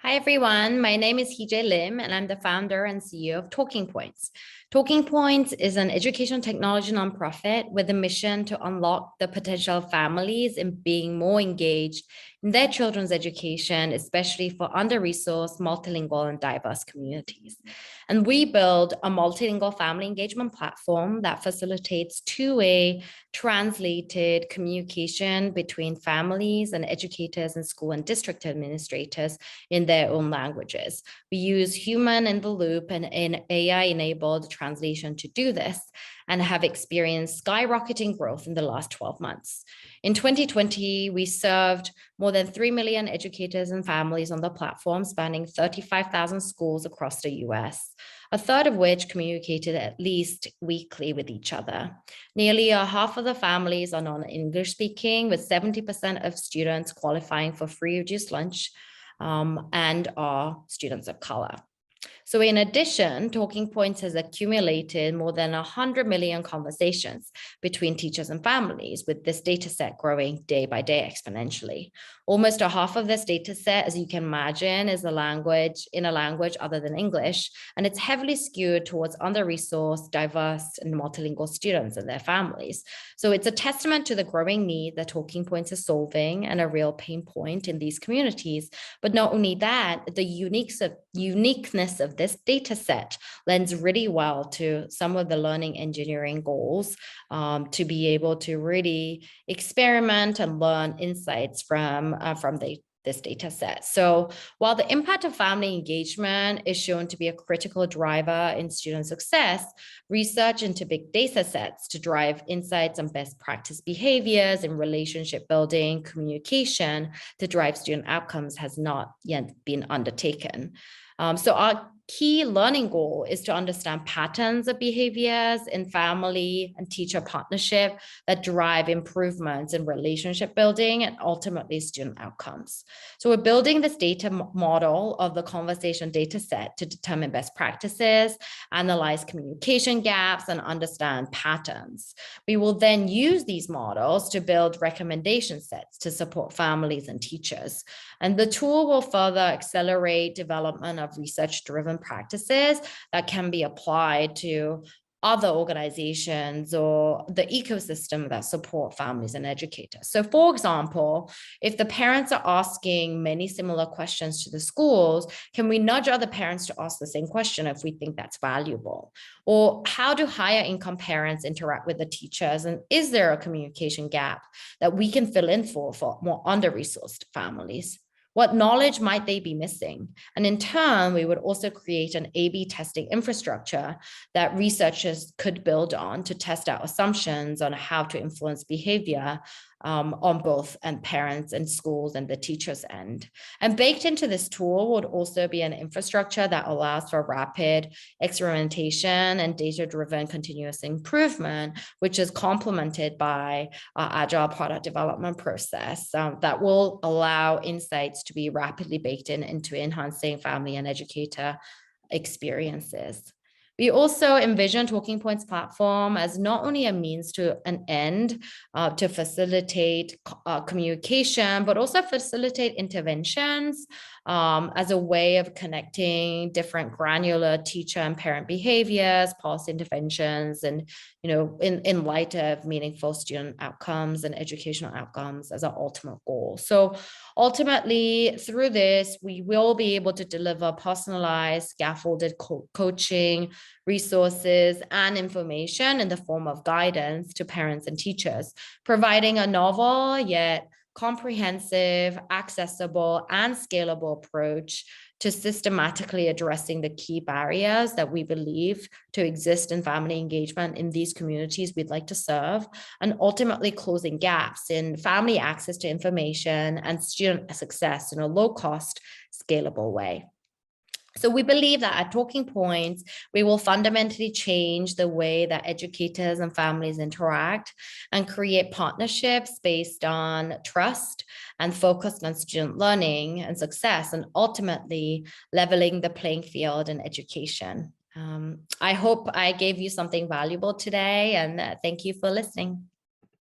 Hi, everyone. My name is Heejae Lim, and I'm the founder and CEO of Talking Points. Talking Points is an education technology nonprofit with a mission to unlock the potential of families in being more engaged in their children's education, especially for under-resourced, multilingual, and diverse communities. And we build a multilingual family engagement platform that facilitates two-way translated communication between families and educators and school and district administrators in their own languages. We use human in the loop and an AI-enabled translation to do this and have experienced skyrocketing growth in the last 12 months. In 2020, we served more than 3 million educators and families on the platform, spanning 35,000 schools across the US, a third of which communicated at least weekly with each other. Nearly half of the families are non-English speaking, with 70% of students qualifying for free reduced lunch, and are students of color. So in addition, Talking Points has accumulated more than 100 million conversations between teachers and families, with this data set growing day by day exponentially. Almost a half of this data set, as you can imagine, is in a language other than English, and it's heavily skewed towards under-resourced, diverse, and multilingual students and their families. So it's a testament to the growing need that Talking Points is solving and a real pain point in these communities. But not only that, the uniqueness of this data set lends really well to some of the learning engineering goals, to be able to really experiment and learn insights from this data set. So while the impact of family engagement is shown to be a critical driver in student success, research into big data sets to drive insights on best practice behaviors in relationship building, communication to drive student outcomes has not yet been undertaken. So our key learning goal is to understand patterns of behaviors in family and teacher partnership that drive improvements in relationship building and ultimately student outcomes. So we're building this data model of the conversation data set to determine best practices, analyze communication gaps, and understand patterns. We will then use these models to build recommendation sets to support families and teachers. And the tool will further accelerate development of research-driven practices that can be applied to other organizations or the ecosystem that support families and educators. So for example, if the parents are asking many similar questions to the schools, can we nudge other parents to ask the same question if we think that's valuable? Or how do higher income parents interact with the teachers? And is there a communication gap that we can fill in for more under-resourced families? What knowledge might they be missing? And in turn, we would also create an A/B testing infrastructure that researchers could build on to test out assumptions on how to influence behavior on both parents and schools and the teachers' end. And baked into this tool would also be an infrastructure that allows for rapid experimentation and data-driven continuous improvement, which is complemented by our agile product development process that will allow insights to be rapidly baked into enhancing family and educator experiences. We also envision Talking Points platform as not only a means to an end to facilitate communication, but also facilitate interventions as a way of connecting different granular teacher and parent behaviors, policy interventions, and in light of meaningful student outcomes and educational outcomes as our ultimate goal. So ultimately, through this, we will be able to deliver personalized, scaffolded coaching, resources, and information in the form of guidance to parents and teachers, providing a novel yet comprehensive, accessible, and scalable approach to systematically addressing the key barriers that we believe to exist in family engagement in these communities we'd like to serve, and ultimately closing gaps in family access to information and student success in a low-cost, scalable way. So we believe that at Talking Points, we will fundamentally change the way that educators and families interact and create partnerships based on trust and focused on student learning and success, and ultimately leveling the playing field in education. I hope I gave you something valuable today, and thank you for listening.